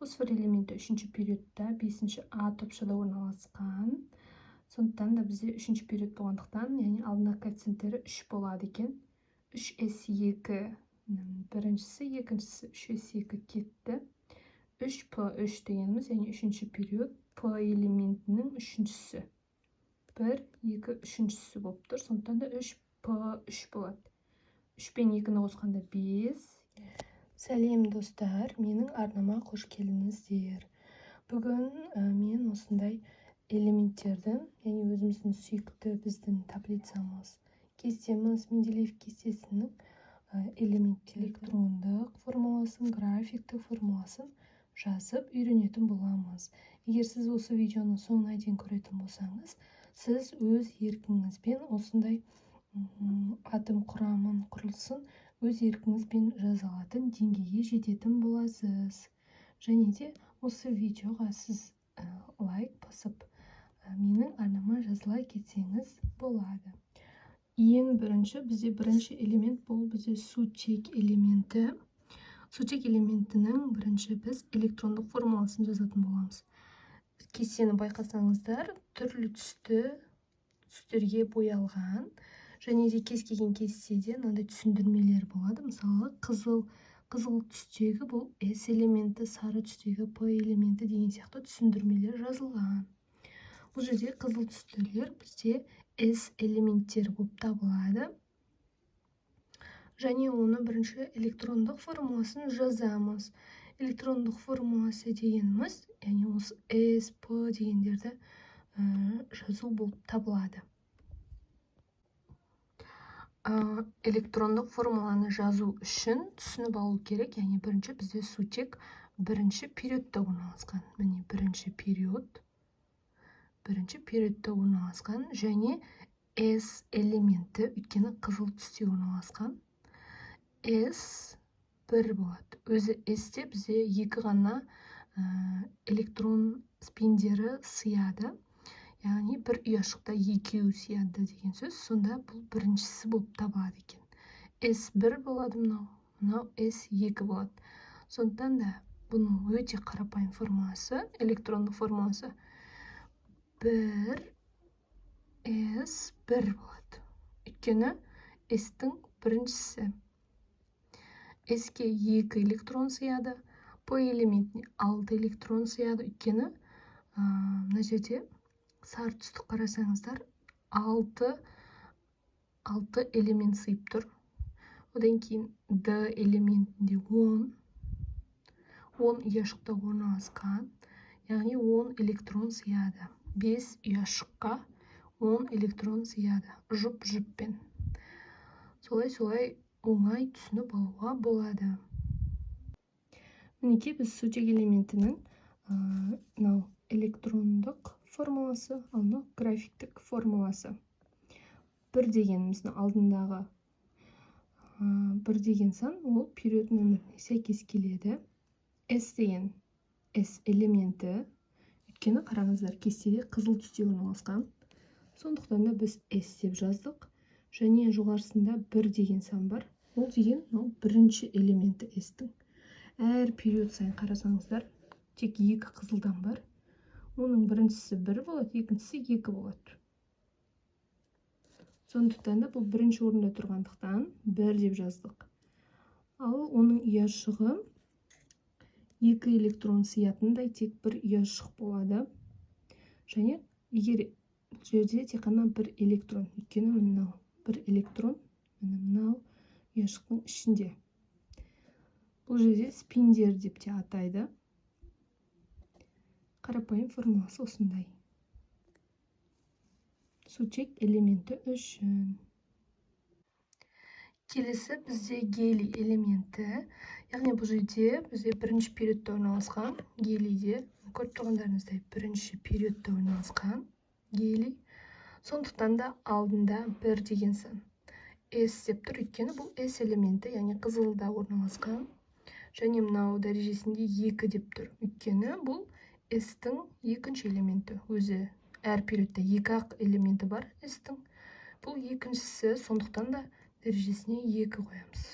Фосфор элементі 3-ші периодта 5-ші А топшыда орналасқан. Сондықтан да бізде 3-ші период болғандықтан, яғни алдында коэффициенттері 3 болады екен. 3s2 біріншісі, екіншісі 3s2 кетті. 3p3 дегеніміз, яғни 3-ші период p элементінің 3-шісі. 1, 2, 3-шісі болып тұр. Сондықтан да 3p3 болады. 3 пен 2-ні қосқанда 5. Сәлем достар, менің арнама қош келдіңіздер. Бүгін мен осындай элементтердің, яғни өзіміздің сүйікті біздің таблицамыз, кестеміз, Менделеев кестесінің элементтер электрондық формуласын, графиктік формуласын жазып үйренетін боламыз. Егер сіз осы видеоны соңына дейін көретін болсаңыз, сіз өз еркіңізбен осындай атом құрамын, құрылысын өз еркіңізбен жаза алатын деңгейге жететін боласыз. Және де осы видеоға сіз лайк басып, менің арнама жазылай кетсеңіз болады. Ең бірінші, бізде бірінші элемент бұл бізде сутек элементі. Сутек элементінің бірінші біз электрондық формуласын жазатын боламыз. Кестені байқасаңыздар, түрлі түстерге боялған. Және де кез келген кестеде мынандай түсіндірмелер болады. Мысалы, қызыл түстегі бұл S элементі, сары түстегі P элементі деген сияқты түсіндірмелер жазылған. Бұл жерде қызыл түстілер бізде S элементтері болып табылады. Және оны бірінші электрондық формуласын жазамыз. Электрондық формуласы дегеніміз, яғни осы S, P дегендерді жазу болып табылады. Электрондық формуланы жазу үшін түсініп алу керек, яғни бірінші бізде сутек бірінші периодта орналасқан. Міне бірінші периодта орналасқан және S элементі, өйткені қызыл түсте орналасқан. S 1 болады. Өзі S-те бізде 2 ғана электрон спиндері сыяды. Яғни бір ұяшықта 2 сыяды деген сөз. Сонда бұл біріншісі болып табылады екен. S1 болады мынау S2 болады. Сондықтан да бұның өте қарапайым формуласы, электрондық формуласы 1 S1 болады. Өйткені S-тің біріншісі. S-ке 2 электрон сыяды, P элементіне 6 электрон сыяды. Өйткені мына жерде сары түсті қарасаңыздар, 6 элемент сыйып тұр. Одан кейін D элементінде 10 ұяшықта орналасқан, яғни 10 электрон сыяды. 5 ұяшыққа 10 электрон сыяды, жұп-жұппен. Солай оңай түсініп алуға болады. Мінекей біз сутек элементінің электрондық формуласы, ал графиктік формуласы. 1 дегеніміздің алдындағы 1 деген сан, ол период нөміріне сәйкес келеді. S деген S элементі, өйткені қараңыздар, кестеде қызыл түсте орналасқан. Сондықтан да біз S деп жаздық. Және жоғарысында 1 деген сан бар. Ол деген бірінші элементі S-тің. Әр период сайын қарасаңыздар, тек 2 қызылдан бар. Оның біріншісі 1 болады, екіншісі 2 болады. Сондықтан да бұл бірінші орында тұрғандықтан 1 деп жаздық. Ал оның ұяшығы 2 электрон сыятындай тек 1 ұяшық болады. Және егер бұл жерде тек қана 1 электрон, өйткені мынау 1 электрон, мынау ұяшықтың ішінде. Бұл жерде спиндер деп те атайды. Қарапайым формуласы осындай. Сутек элементі үшін. Келесі бізде гелий элементі. Яғни бұл жерде бізде бірінші периодта орналасқан гелийде, көріп тұрғандарыңыздай бірінші периодта орналасқан гелий. Сондықтан да алдында 1 деген сан. S деп тұр, өйткені бұл S элементі, яғни қызылда орналасқан. Және мынау дәрежесінде 2 деп тұр, өйткені бұл S-тің екінші элементі. Өзі әр периодта 2 элементі бар S-тің. Бұл екіншісі, сондықтан да дәрежесіне 2 қоямыз.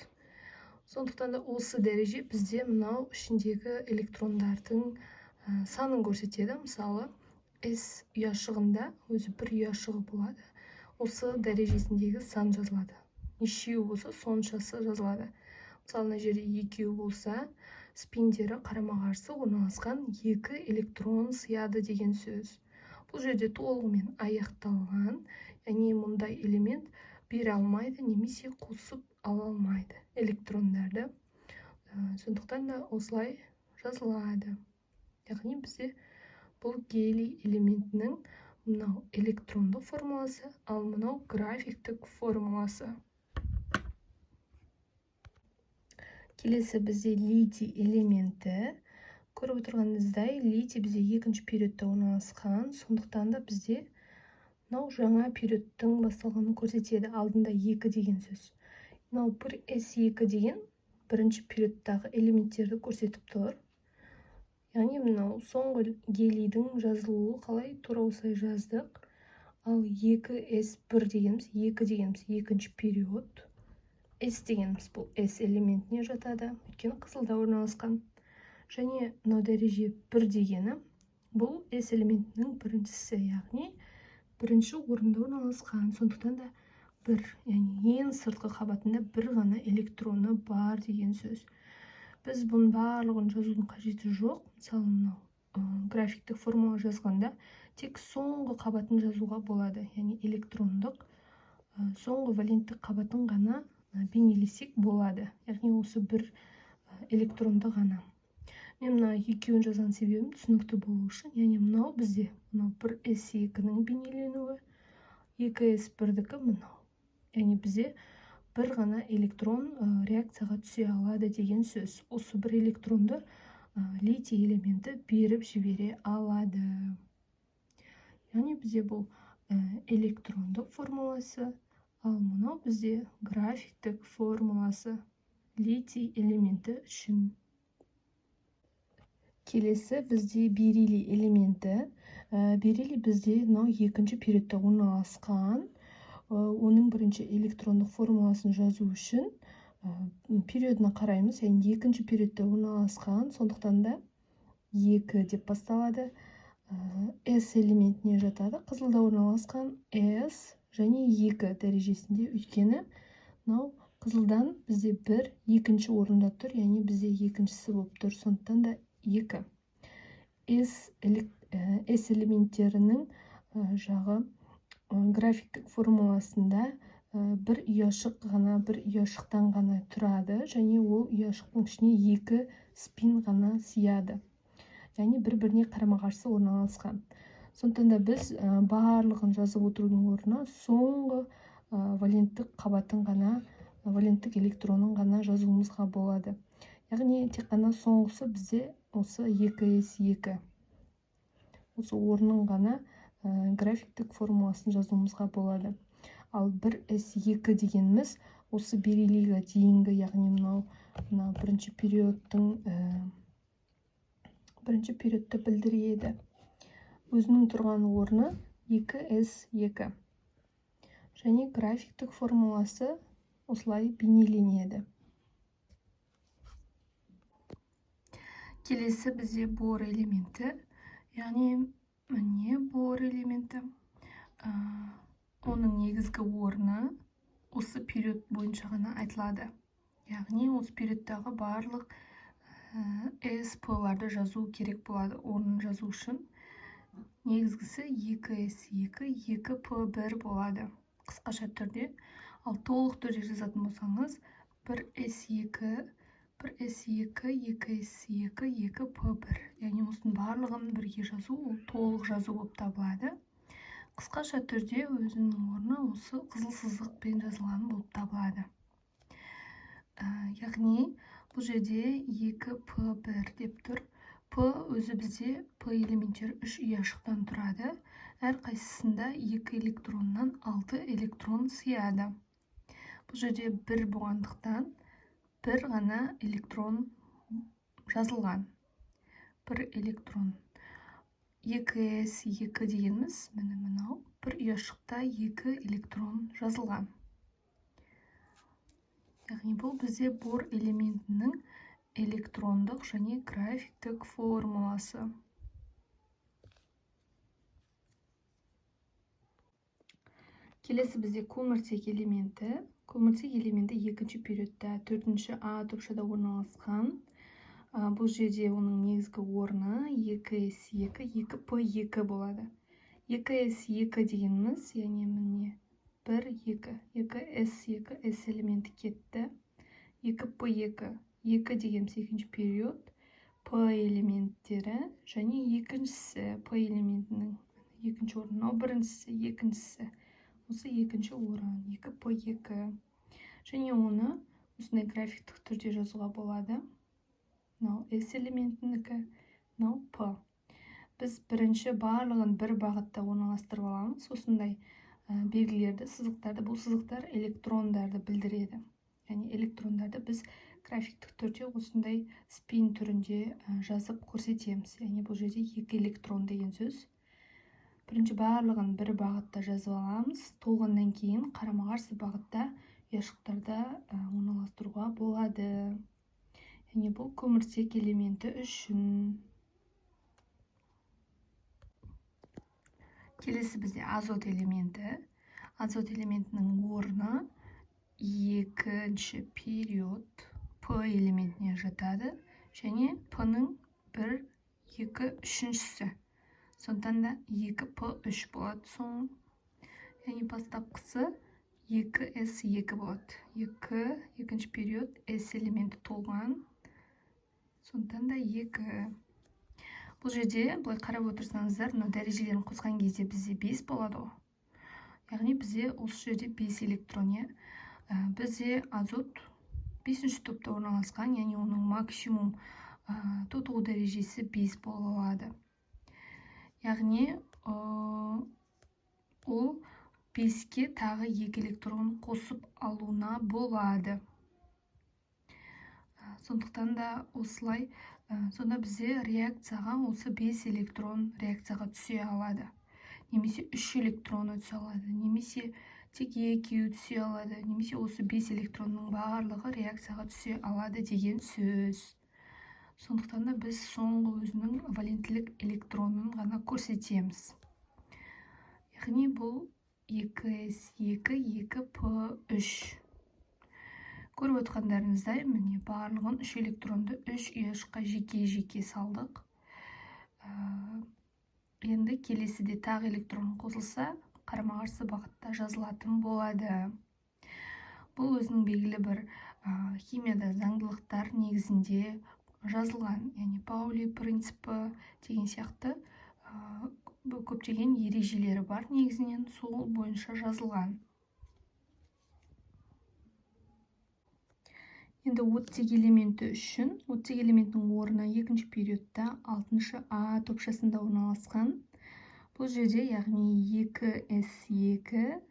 Сондықтан да осы дәреже бізде мынау ішіндегі электрондардың санын көрсетеді. Мысалы, S ұяшығында өзі бір ұяшығы болады. Осы дәрежесіндегі сан жазылады. Нешеу болса, соншасы жазылады. Мысалы, мына жерде екеу болса, спиндері қарама-қарсы орналасқан екі электрон сыяды деген сөз. Бұл жерде толығымен аяқталған, яғни мұндай элемент бере алмайды, немесе қосып ала алмайды электрондарды. Сондықтан да осылай жазылады. Яғни бізде бұл гелий элементінің мынау электрондық формуласы, ал мынау графиктік формуласы. Келесі бізде литий элементі. Көріп отырғаныңыздай, литий бізде екінші периодта орналасқан, сондықтан да бізде мынау жаңа периодтың басталғанын көрсетеді. Алдында 2 деген сөз. Мынау 1s2 деген бірінші периодтағы элементтерді көрсетіп тұр. Яғни мынау соңғы гелийдің жазылуы қалай, тура осылай жаздық. Ал 2s1 дегеніміз, 2 дегеніміз екінші период. S дегеніміз бұл S элементіне жатады, өйткені қызылда орналасқан. Және мынау дәреже 1 дегені бұл S элементінің біріншісі, яғни бірінші орында орналасқан. Сондықтан да бір, яғни ең сыртқы қабатында бір ғана электроны бар деген сөз. Біз бұның барлығын жазудың қажеті жоқ. Мысалы, мынау графиктік формула жазғанда тек соңғы қабатын жазуға болады. Яғни электрондық соңғы валенттік қабатын ғана бейнелесек болады. Яғни осы бір электронды ғана. Мен мына екеуін жазған себебім түсінікті болу үшін. Яғни мынау бізде мынау 1s2-ның бейнеленуі, 2s1-дікі мынау. Яғни бізде бір ғана электрон реакцияға түсе алады деген сөз. Осы бір электронды литий элементі беріп жібере алады. Яғни бізде бұл электрондық формуласы, ал мынау бізде графиктік формуласы литий элементі үшін. Келесі бізде бериллий элементі. Бериллий бізде мынау екінші периодта орналасқан. Оның бірінші электрондық формуласын жазу үшін периодына қараймыз. Яғни екінші периодта орналасқан, сондықтан да 2 деп басталады. S элементіне жатады. Қызылда орналасқан S және 2 дәрежесінде, өйткені мынау қызылдан бізде 1 екінші орында тұр, яғни бізде екіншісі болып тұр. Сондықтан да 2. S элементтерінің жағы графиктік формуласында бір ұяшықтан ғана тұрады, және ол ұяшықтың ішіне 2 спин ғана сыяды. Яғни бір-біріне қарама-қарсы орналасқан. Сондықтан да біз барлығын жазып отырудың орнына соңғы валенттік қабатын ғана, валенттік электронын ғана жазуымызға болады. Яғни тек қана соңғысы бізде осы 2s2. Осы орнын ғана графиктік формуласын жазуымызға болады. Ал 1s2 дегеніміз осы бериллийға дейінгі, яғни мынау бірінші периодты білдіреді. Өзінің тұрған орны 2s2. Және графиктік формуласы осылай бейнеленеді. Келесі бізде бор элементі. Яғни міне бор элементі. Оның негізгі орны осы период бойынша ғана айтылады. Яғни осы периодтағы барлық SP-ларды жазу керек болады. Орнын жазу үшін негізгісі 2s2, 2p1 болады қысқаша түрде. Ал толық түрде жазатын болсаңыз 1s2, 1s2, 2s2, 2p1. Яғни осының барлығын бірге жазу, ол толық жазу болып табылады. Қысқаша түрде өзінің орны осы қызыл сызықпен жазылған болып табылады. Яғни бұл жерде 2p1 деп тұр. P өзі бізде P элементтері 3 ұяшықтан тұрады. Әр қайсысында 2 электроннан 6 электрон сыяды. Бұл жерде 1 болғандықтан бір ғана электрон жазылған. 1 электрон. 2s2 дегеніміз, мынау бір ұяшықта 2 электрон жазылған. Яғни бұл бізде бор элементінің электрондық және графиктік формуласы. Келесі бізде көміртек элементі. Көміртек элементі екінші периодта 4-ші А топшада орналасқан. Бұл жерде оның негізгі орны 2s2, 2p2 болады. 2s2 дегеніміз, яғни міне 1, 2, 2s2, s элементі кетті. 2p2, 2 дегеніміз екінші период, p элементтері және екіншісі p элементінің екінші орны. Мынау біріншісі, екіншісі. Осы екінші орын 2p2. Және оны осындай графиктік түрде жазуға болады. Мынау s элементінікі, мынау p. Біз бірінші барлығын бір бағытта орналастырып аламыз. Осындай белгілерді, сызықтарды, бұл сызықтар электрондарды білдіреді. Яғни электрондарды біз графиктік түрде осындай спин түрінде жазып көрсетеміз. Яғни бұл жерде 2 электрон деген сөз. Бірінші барлығын бір бағытта жазып аламыз. Толғаннан кейін қарама-қарсы бағытта ұяшықтарда орналастыруға болады. Яғни бұл көміртек элементі үшін. Келесі бізде азот элементі. Азот элементінің орны екінші период P элементіне жатады. Және P-ның 1, 2, 3-шісі. Сондықтан да 2p3 болады соң. Яғни бастапқысы 2s2 болады. 2, екінші период s элементі толған. Сондықтан да 2. Бұл жерде бұлай қарап отырсаңыздар, дәрежелерін қосқан кезде бізде 5 болады. Яғни бізде осы жерде 5 электрон. Бізде азот 5-ші топта орналасқан, яғни оның максимум тотығу дәрежесі 5 болады. Яғни ол 5-ке тағы 2 электрон қосып алуына болады. Сондықтан да осылай, сонда бізде реакцияға осы 5 электрон реакцияға түсе алады. Немесе 3 электроны түсе алады, немесе тек 2 түсе алады, немесе осы 5 электронның барлығы реакцияға түсе алады деген сөз. Сондықтан да біз соңғы өзінің валенттілік электронын ғана көрсетеміз. Яғни бұл 2s2, 2p3. Көріп отқандарыңыздай, міне барлығын 3 электронды 3 ұяшыққа жеке-жеке салдық. Енді келесіде тағы электрон қосылса, қарама-қарсы бағытта жазылатын болады. Бұл өзінің белгілі бір химияда заңдылықтар негізінде жазылған, яғни Паули принципі деген сияқты көптеген ережелері бар, негізінен сол бойынша жазылған. Енді оттек элементі үшін, оттек элементінің орны екінші периодта 6-шы А топшасында орналасқан. Бұл жерде, яғни 2s2,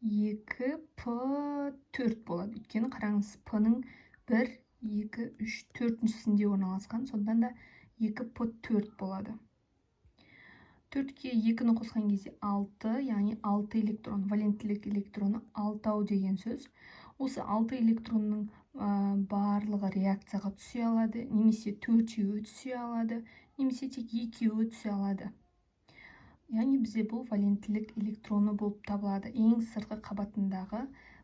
2p4 болады. Өйткені қараңыз, p-ның 1, 2, 3, 4-шісінде орналасқан, сондықтан да 2p4 болады. 4-ке 2-ні қосқан кезде 6, яғни 6 электрон, валенттілік электроны 6 деген сөз. Осы 6 электронның барлығы реакцияға түсе алады, немесе 4-еуі түсе алады, немесе тек 2-еуі түсе алады. Яғни бізде бұл валенттілік электроны болып табылады. Ең сыртқы қабатындағы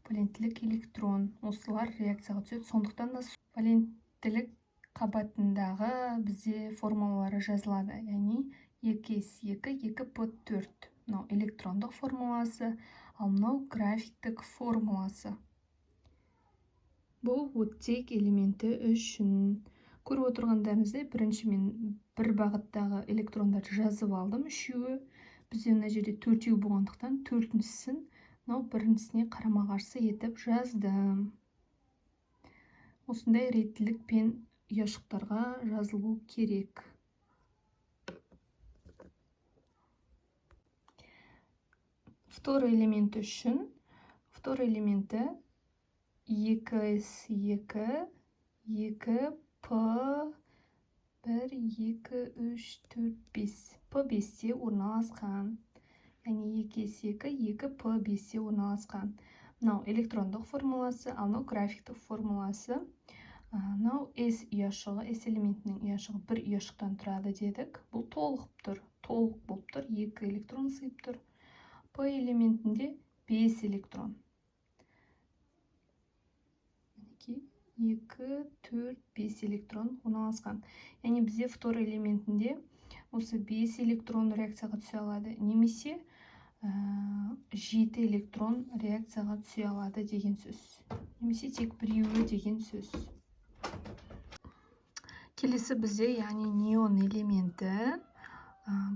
валенттілік электрон. Осылар реакцияға түседі. Сондықтан да валенттілік қабатындағы бізде формулалары жазылады. Яғни 2s2, 2p4. Мынау электрондық формуласы, ал мынау графиктік формуласы. Бұл оттек элементі үшін. Көріп отырғандарыңыздай, бірінші мен бір бағыттағы электрондарды жазып алдым, үшеуі. Бізде мына жерде 4-еу болғандықтан 4-шісін мынау біріншісіне қарама-қарсы етіп жаздым. Осындай реттілікпен ұяшықтарға жазылу керек. Второй элементі үшін. Второй элементі 2s2, 2p1, 2, 3, 4, 5. p5-те орналасқан. Яғни 2s2, 2p5-те орналасқан. мынау электрондық формуласы, ал мынау графиктік формуласы. Мынау S ұяшығы, S элементінің ұяшығы бір ұяшықтан тұрады дедік. Бұл толық болып тұр, 2 электрон сыйып тұр. P элементінде 5 электрон. 2, 4, 5 электрон орналасқан. Яғни бізде фтор элементінде осы 5 электрон реакцияға түсе алады, немесе 7 электрон реакцияға түсе алады деген сөз. Немесе тек біреуі деген сөз. Келесі бізде, яғни неон элементі.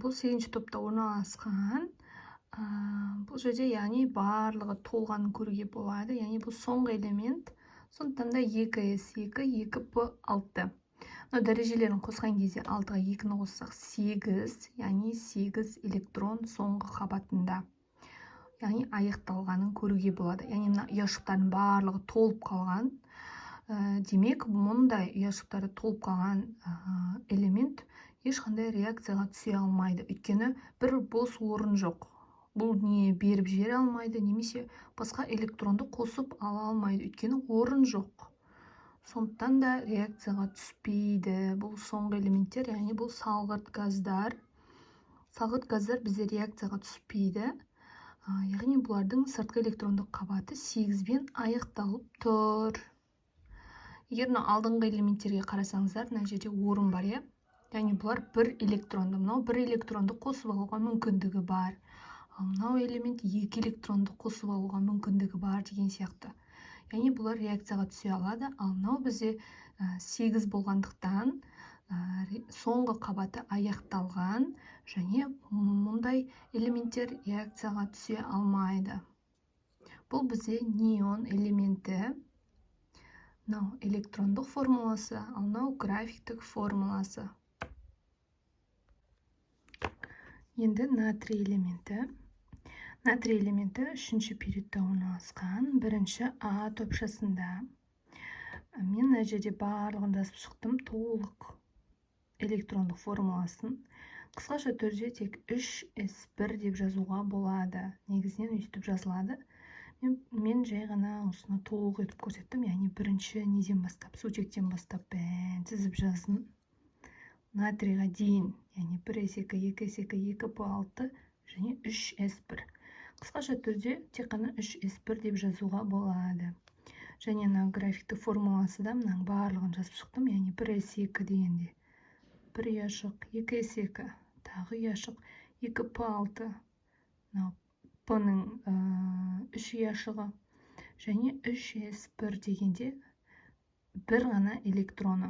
Бұл 8-ші топта орналасқан. Бұл жерде, яғни барлығы толғанын көруге болады. Яғни бұл соңғы элемент. Сондықтан да 2s2, 2p6. Дәрежелерін қосқан кезде 6-ға 2-ні қоссақ 8, яғни 8 электрон соңғы қабатында. Яғни аяқталғанын көруге болады. Яғни ұяшықтардың барлығы толып қалған. Демек, мұндай ұяшықтары толып қалған элемент ешқандай реакцияға түсе алмайды. Өйткені бір бос орын жоқ. Бұл не беріп жібере алмайды, немесе басқа электронды қосып ала алмайды. Өйткені орын жоқ. Сондықтан да реакцияға түспейді. Бұл соңғы элементтер, яғни бұл салғырт газдар. Салғырт газдар бізде реакцияға түспейді. Яғни бұлардың сыртқы электрондық қабаты 8-бен аяқталып тұр. Егер алдыңғы элементтерге қарасаңыздар, мына жерде орын бар, иә? Яғни бұлар бір электронды, мынау бір электронды қосып алуға мүмкіндігі бар. Ал мынау элемент 2 электронды қосып алуға мүмкіндігі бар деген сияқты. Яғни бұлар реакцияға түсе алады, ал мынау бізде 8 болғандықтан соңғы қабаты аяқталған, және мұндай элементтер реакцияға түсе алмайды. Бұл бізде неон элементі. Мынау электрондық формуласы, ал мынау графиктік формуласы. Енді натрий элементі. Натрий элементі 3-ші периодта орналасқан, 1-ші А топшасында. Мен мына жерде барлығын жазып шықтым, толық электрондық формуласын. Қысқаша түрде тек 3s1 деп жазуға болады. Негізінен өйстіп жазылады. Мен жай ғана осыны толық етіп көрсеттім, яғни бірінші неден бастап, сутектен бастап бән тізіп жаздым. Натрийға дейін, яғни 1s2, 2s2, 2p6 және 3s1. Қысқаша түрде тек қана 3s1 деп жазуға болады. Және графикті формуласы да мұның барлығын жазып шықтым, яғни 1s2 дегенде 1 ұяшық, 2s2, тағы ұяшық, 2p6, P-ның 3 ұяшығы, және 3s1 дегенде бір ғана электроны.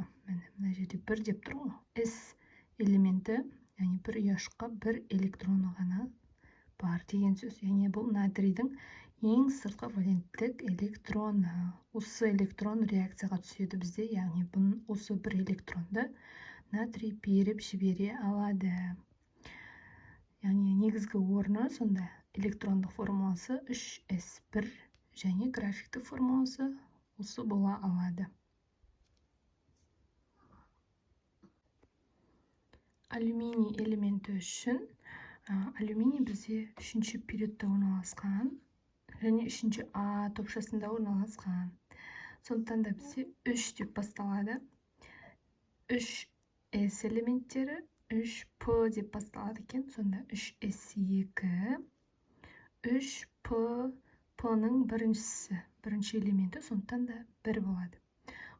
Мына жерде 1 деп тұр ғой. S элементі, яғни бір ұяшыққа бір электроны ғана бар деген сөз. Яғни бұл натрийдің ең сыртқы валенттік электроны. Осы электрон реакцияға түседі бізде, яғни осы бір электронды натрий беріп жібере алады. Яғни негізгі орны сонда электрондық формуласы 3s1 және графиктік формуласы осы бола алады. Алюминий элементі үшін, алюминий бізде 3-ші периодта орналасқан, және 3-ші А топшасында орналасқан. Сондықтан да бізде 3 деп басталады. 3s элементтері 3p деп басталады екен, сонда 3s2, 3p-ның бірінші элементі, сондықтан да 1 болады.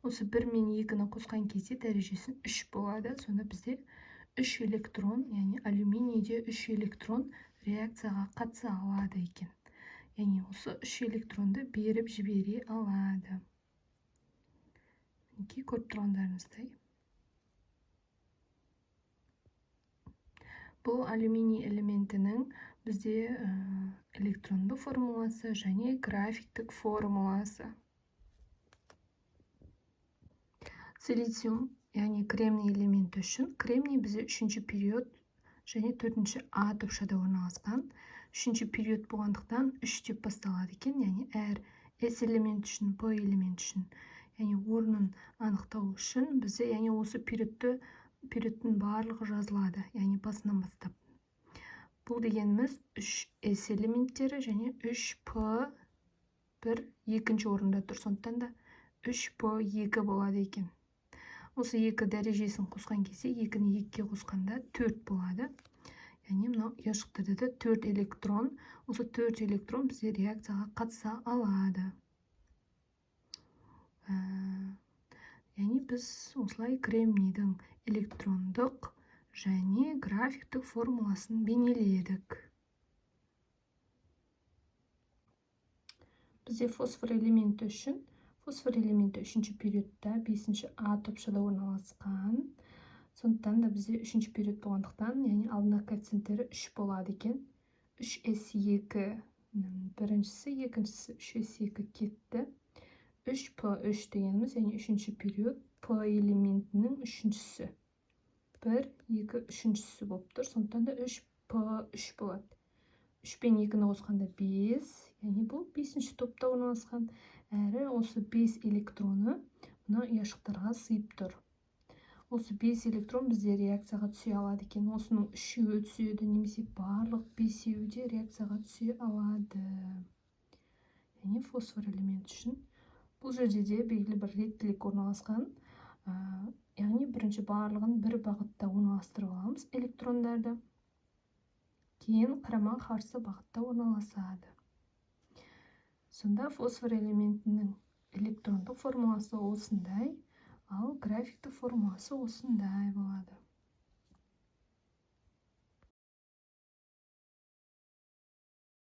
Осы 1 мен 2-ні қосқан кезде дәрежесі 3 болады, сонда бізде 3 электрон, яғни алюминийде 3 электрон реакцияға қатыса алады екен. Яғни осы 3 электронды беріп жібере алады. Көріп тұрғандарыңыздай. Бұл алюминий элементінің бізде электронды формуласы және графиктік формуласы. Силициум, яғни кремний элементі үшін, кремний бізде 3-ші период және 4-ші А топшада орналасқан. 3-ші период болғандықтан 3 деп басталады екен, яғни әр S элемент үшін, P элемент үшін, яғни орнын анықтау үшін бізде, яғни осы периодтың барлығы жазылады, яғни басынан бастап. Бұл дегеніміз 3s элементтері және 3p 1 екінші орында тұр. Сондықтан да 3p2 болады екен. Осы 2 дәрежесін қосқан кезде 2-ні 2-ге қосқанда 4 болады. Яғни мынау ұяшықтарда да 4 электрон. Осы 4 электрон бізде реакцияға қатыса алады. Яғни біз осылай кремнийдің электрондық және графиктік формуласын бейнеледік. Бізде фосфор элементі үшін, фосфор элементі 3-ші периодта 5-ші А топшыда орналасқан. Сондықтан да бізде 3-ші период болғандықтан, яғни алдында коэффициенттері 3 болады екен. 3s2, біріншісі, екіншісі 3s2 кетті. 3p3 дегеніміз, яғни 3-ші период p элементінің 3-шісі. 1, 2, 3-шісі болып тұр. Сондықтан да 3p3 болады. 3 пен 2-ні қосқанда 5, яғни бұл 5-ші топта орналасқан. Әрі осы 5 электроны мына ұяшықтарға сыйып тұр. Осы 5 электрон бізде реакцияға түсе алады екен. Осының 3-еуі түседі, немесе барлық 5-еуі де реакцияға түсе алады. Яғни фосфор элемент үшін бұл жерде де белгілі бір реттілік орналасқан. Яғни бірінші барлығын бір бағытта орналастырып аламыз электрондарды. Кейін қарама қарсы бағытта орналасады. Сонда фосфор элементінің электрондық формуласы осындай, ал графиктік формуласы осындай болады.